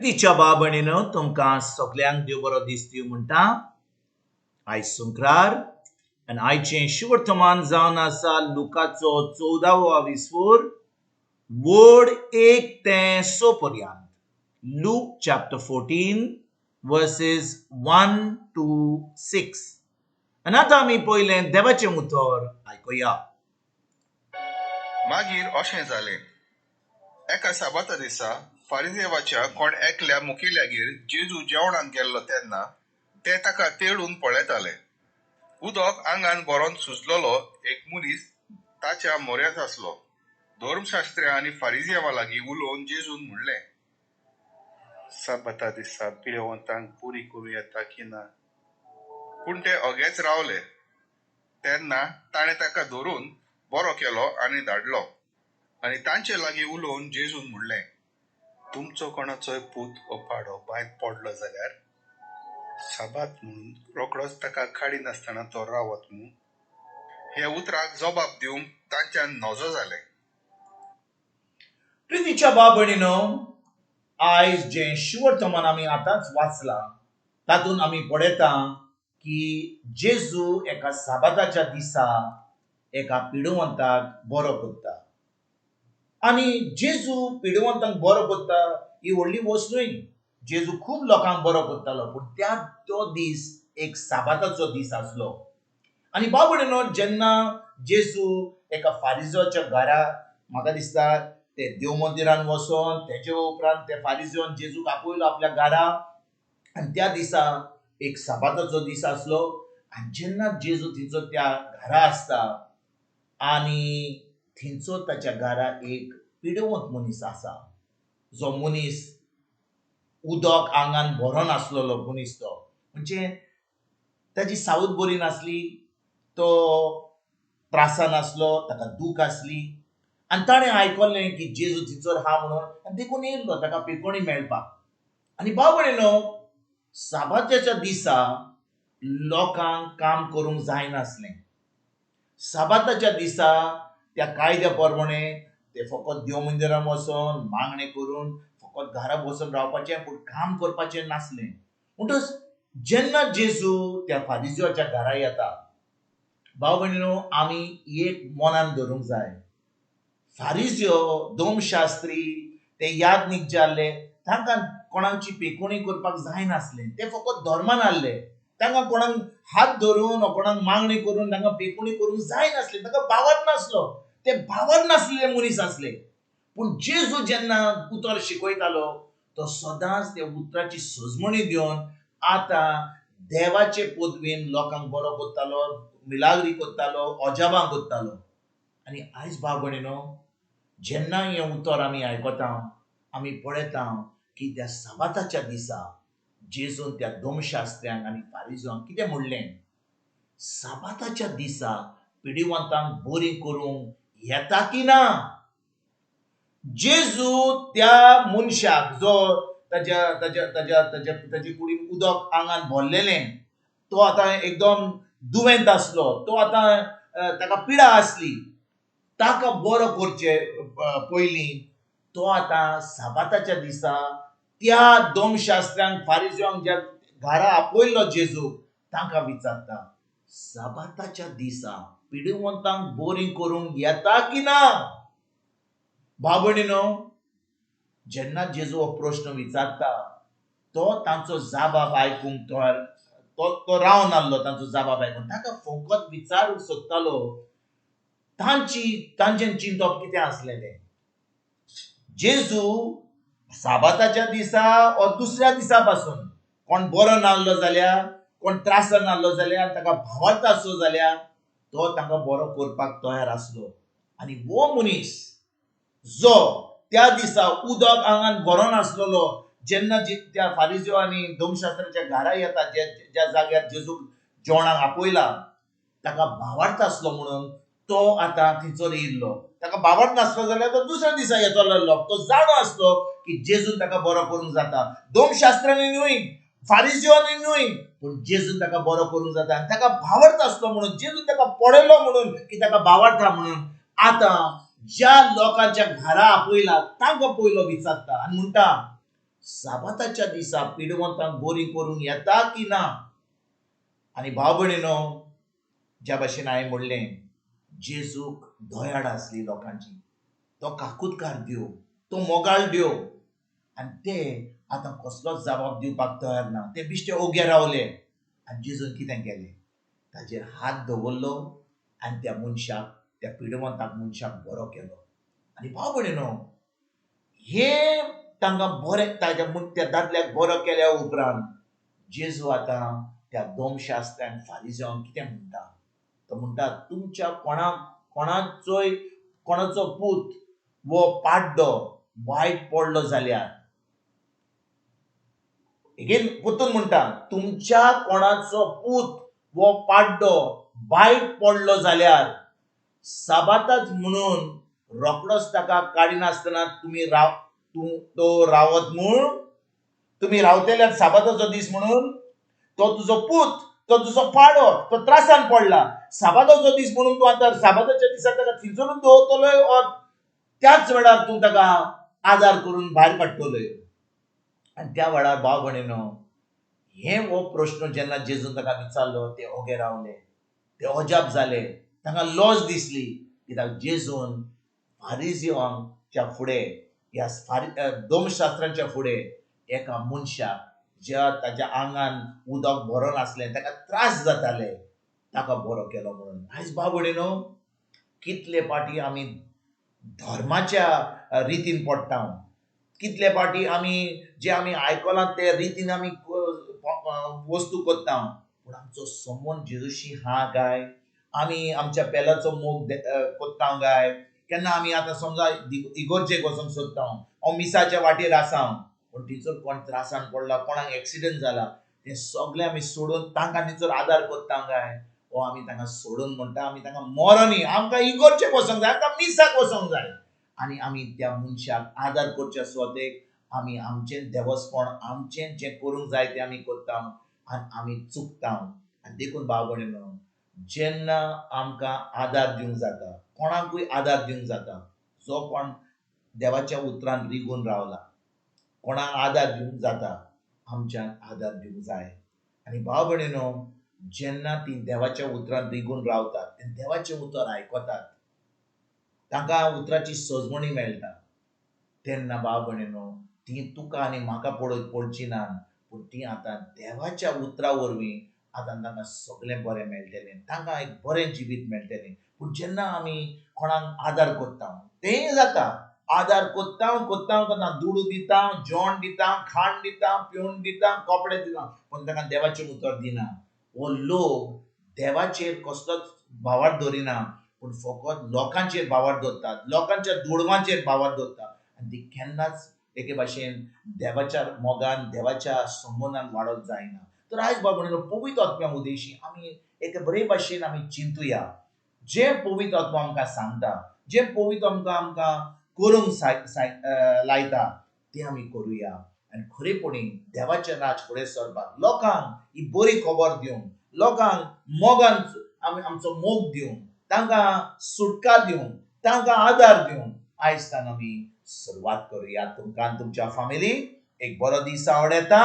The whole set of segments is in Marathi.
तिच्या बाबणीनो तुमकां सगल्यांक देव बरो दीस दिवं म्हणटा. आयज सुंक्रार आनी आयचें शुवर्तमान जावन आसा लुकाचो 14वो विसवोर वोड 1 ते 6 पर्यंत. Luke chapter 14 verses 1 to 6. आनी आतां आमी पयलें देवाचें उतर आयकुया. मागीर अशें जालें. एका साबाता दिसा फारिसेवाच्या कोण एकल्या मुखेल्यागेर जेजू जेवणाक गेल्लो तेन्ना ते ताका तेडून पळयताले. उदक आंगान भरोन सुजलोलो एक मनीस ताच्या मोऱ्यांत आसलो. धर्मशास्त्र्या आनी फारिसेवा लागीं उलोवन जेजून म्हणलें, साबाता दिसा पिडेवंतांक पुरी करूं येता की ना. पूण ते ओगेच रावले. तेन्ना ताणें ताका धरून बरो केलो आनी धाडलो. आनी तांचे लागीं उलोवन जेजून म्हणलें, तुमचो कोणाचोय पूत वा पाडो भायर पडलो जाल्यार साबात म्हणून रोखडोच ताका खाडी नासतना तो रावत म्हूण. हे उतराक जबाब दिवंक तांच्यान नजो जालें. प्रितीच्या बाबणीनो, आयज जें शुवर्तमान आमी आतांच वाचलां तातूंत आमी पळयता की जेजू एका साबाताच्या दिसा एका पिडुवंताक बरो करता. आनी जेजू पिडुवंतांक बरो करता ही व्हडली वस्त न्हय. जेजू खूब लोकांक बरो करतालो, पूण तो दीस एक साबाताचो दीस आसलो. आनी बाबडीनो, जेन्ना जेजू एका फारिसेवाच्या घरा, म्हाका दिसता ते देव मंदिरान वचोन तेजे उपरांत ते फारिसेवान जेजूक आपयलो आपल्या घरा. आनी त्या दिसा एक साबाताचो दीस आसलो. आनी जेन्ना जेजू थंयचो त्या घरा आसता आनी थंयचो ताच्या घरा एक पिडुवंत मनीस आसा. जो मनीस उदक आंगान भरोन आसलेलो मनीस तो, म्हणजे ताजी सावत बरी नासली, तो त्रासान आसलो, ताका दूख आसली. आनी ताणें आयकल्लें की जेजू थंयसर हा म्हणून, आनी देखून येयल्लो ताका पिकोणी मेळपाक. आनी बाबडीनो, साबात्याच्या दिसा लोकांक काम करूंक जायनासलें. साबाताच्या दिसा त्या कायद्या प्रमाणे ते फकत देव मंदिरान वचोन मागणें करून फकत घरा बसून रावपाचें, पूण काम करपाचें नासलें. म्हणटच जेन्ना जेजू त्या फारिसेवाच्या घरा येता, भाव भयणीनो, आमी एक मनान धरूंक जाय. फारिसेव, धर्मशास्त्री, ते याज्ञीक जे आसले, तांकां कोणाची पेकोणी करपाक जायनासलें. ते फकत धर्मान आसले. तांकां कोणाक हात धरून कोणाक मागणी करून तांकां पेकोणी करूंक जायनासली. तांकां भावत नासलो. ते भावत नासलेले मनीस आसले. पूण जेजू जेन्ना उतर शिकयतालो, तो सदांच त्या उतराची सोजमणी दिवन आतां देवाचे पदवेन लोकांक बरो करतालो, मिलाग्री करतालो, अजापां करतालो. आनी आयज भाव भयणीनो, जेन्ना हें उतर आमी आयकता, आमी पळयता की त्या साबाताच्या दिसा जेजून त्या धर्मशास्त्र्यांक आनी फारिसेवांक कितें म्हणलें. साबाताच्या दिसा पिडीवंतांक बरी करूंक येता की ना. जेजू त्या मनशाक, जो ताच्या कुडीन उदक आंगान भरलेलें, तो आतां एकदम दुयेंत आसलो, तो आतां ताका पिडा आसली, ताका बरो करचे पयलीं तो आतां साबाताच्या दिसा त्या धर्मशास्त्र्यांक फारिसेवांक ज्या घरा आपयल्लो जेजूक, तांकां विचारता, साबाताच्या दिसा पिडुवंतांक बरी करूंक येता की ना. भाव भयणीनो, जेन्ना जेजू हो प्रश्न विचारता, तो तांचो जबाब आयकूंक तो रावन आसलो. तांचो जबाब आयकून ताका फकत विचारूंक सोदतालो तांचें चिंतप कितें आसलेलें. जेजू साबाताच्या दिसा वा दुसऱ्या दिसा पासून कोण बरो नासलो जाल्यार, कोण त्रासान आसलो जाल्यार, ताका भावार्थ आसलो जाल्यार तो तांकां बरो करपाक तयार आसलो. आनी वो मनीस जो त्या दिसा उदक आंगान भरोन आसलेलो, जेन्ना त्या फारिसेव आनी धर्मशास्त्राच्या घरा येता, ज्या जाग्यार जेजूक जेवणाक आपयला, ताका भावार्थ आसलो म्हणून तो आतां थंयसर येयल्लो. ताका भावार्थ नासलो जाल्यार तो दुसऱ्या दिसा येतलो आसलो. तो जाणो आसलो की जेजून ताका बरो करूंक जाता. धर्मशास्त्रांनी न्हय, फारिसेवांनी न्हय, पूण जेजून ताका बरो करूंक जाता. आनी ताका भावार्थ आसलो म्हणून, जेजून ताका पळयलो म्हणून, की ताका भावार्थ आहा म्हणून, आतां ज्या लोकांच्या घरा आपयला तांकां पयलो विचारता आनी म्हणटा, साबाताच्या दिसा पिडवंतांक बरी करूंक येता की ना. आनी भाव भयणीनो, ज्या भाशेन हांवें म्हणलें, जेजूक दयाड आसली लोकांची. तो काकुतकार देव, तो मोगाळ देव, आनी ते आतां कसलोच जबाब दिवपाक तयार ना. ते बिश्टे ओगे रावले. आनी जेजून कितें केलें? ताजेर हात दवरलो आनी त्या मनशाक, त्या पिडवंताक मनशाक बरो केलो. आनी भाव भयणीनो, हे तांकां बरें, त्या दादल्याक बरो केल्या उपरांत जेजू आतां त्या दोमशास्त्रांक फारिजांक कितें म्हणटा? तो म्हणटा, तुमच्या कोणाचो पूत वो पाड्डो वायट पडलो जाल्यार, एगेन परतून म्हणटा, तुमच्या कोणाचो पूत वो पाड्डो वायट पडलो जाल्यार साबाताच म्हणून रोखडोच ताका काडिनासतना तो रावत म्हूण, तुम्ही रावतल्यात साबाताचो दीस म्हणून. तो तुजो पूत, तो तुजो पाडो, तो त्रासान पडला. साबाताचो दीस म्हणून तूं आतां साबाताच्या दिसा ताका थिंचोरून दवरतलो, त्याच वेळार तूं ताका आदार करून भायर काडटलो. आनी त्या वेळार भाव भयणीनो, हो प्रश्न जेन्ना जेजून ताका विचारलो, ते ओगे रावले, ते अजाप जाले, तांकां लॉज दिसली. कित्याक जेजून फारिजियांच्या फुडें, ह्या दोमशास्त्रांच्या फुडें एका मनशाक, ज्या ताच्या आंगान उदक भरोन आसलें, ताका त्रास जाताले, ताका बरो केलो म्हणून. आयज भाव भयणीनो, कितले पाटी आमी धर्माच्या रितीन पडटा, कितले पाटी जे आमी आयकलां ते रितीन आमी वस्तू करता. पूण आमचो संबंद जेजूशी हा काय? आमी आमच्या पेलाचो मोग कोत्ता काय? केन्ना आमी आतां समजा इगोर्जेक वचूंक सोदता, हांव मिसाच्या वाटेर आसा, पूण थंयसर कोण त्रासान पडला, कोणाक एक्सिडेंट जाला, तें सगळें आमी सोडून तांकां थंयसर आदार कोत्ता काय? वो आमी तांकां सोडून म्हणटा, आमी तांकां मरोनी, आमकां इगोर्जेक वचोंक जाय, आमकां मिसाक वचोंक जाय. आनी आमी त्या मनशाक आदार करच्या सुवातेक आमी आमचें देवस्पण, आमचें जें करूंक जाय तें आमी कोत्ता आनी आमी चुकता. आनी देखून भाव भयणीनो, जेन्ना आमकां आदार दिवंक जाता, कोणाकूय आदार दिवंक जाता, जो कोण देवाच्या उतरान रिगून रावला, कोणाक आदार दिवंक जाता, आमच्यान आदार दिवंक जाय. आनी भाव भयणीनो, जेन्ना ती देवाच्या उतरान रिगून रावतात, ते देवाचें उतर आयकतात, तांकां उतराची सजमणी मेळटा, तेन्ना भाव भयणीनो, ती तुका आनी म्हाका पडची ना, पूण ती आतां देवाच्या उतरा वरवीं आतां तांकां सगळें बरें मेळटलें, तांकां एक बरें जिवीत मेळटलें. पूण जेन्ना आमी कोणाक आदार कोत्ता, तेंय जाता, आदार कोत्ता, दुडू दिता, जेवण दिता, खाण दिता, पिवण दिता, कपडे दिता, पूण तांकां देवाचें उतर दिना. हो लोक देवाचेर कसलोच भावार्थ दवरिना, पूण फकत लोकांचेर भावार्थ दवरतात, लोकांच्या दुडवांचेर भावार्थ दवरतात. आनी ती केन्नाच एके भाशेन देवाच्या मोगान, देवाच्या संबंदान वाडत जायना. तर आयज भाव भयणीनो, पवित्र आत्म्या उदेशी आमी एके बरे भाशेन आमी चिंतुया. जे पवित्र आत्मा आमकां सांगता, जे पवित्र आमकां करूंक लायता, ते आमी करुया. आनी खरेपणी देवाचें राज फुडें सरपाक, लोकांक ही बरी खबर दिवंक, लोकांक मोगान आमचो मोग दिवंक, तांकां सुटका दिवंक, तांकां आदार दिवंक आयजच्यान आमी सुरवात करुया. तुमकां आनी तुमच्या फॅमिलीक एक बरो दीस आवड येता.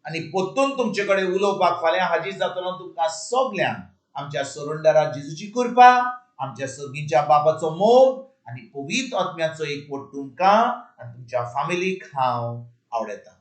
आनी परतून तुमचे कडेन उलोवपाक फाल्यां हाजीर जातलो. तुमकां सगल्यांक आमच्या सरोंडारा जेजूची कृपा, आमच्या सर्गीच्या बापाचो मोग आनी पवित्र आत्म्याचो एकवट तुमकां आनी तुमच्या फॅमिलीक हांव आवडयता.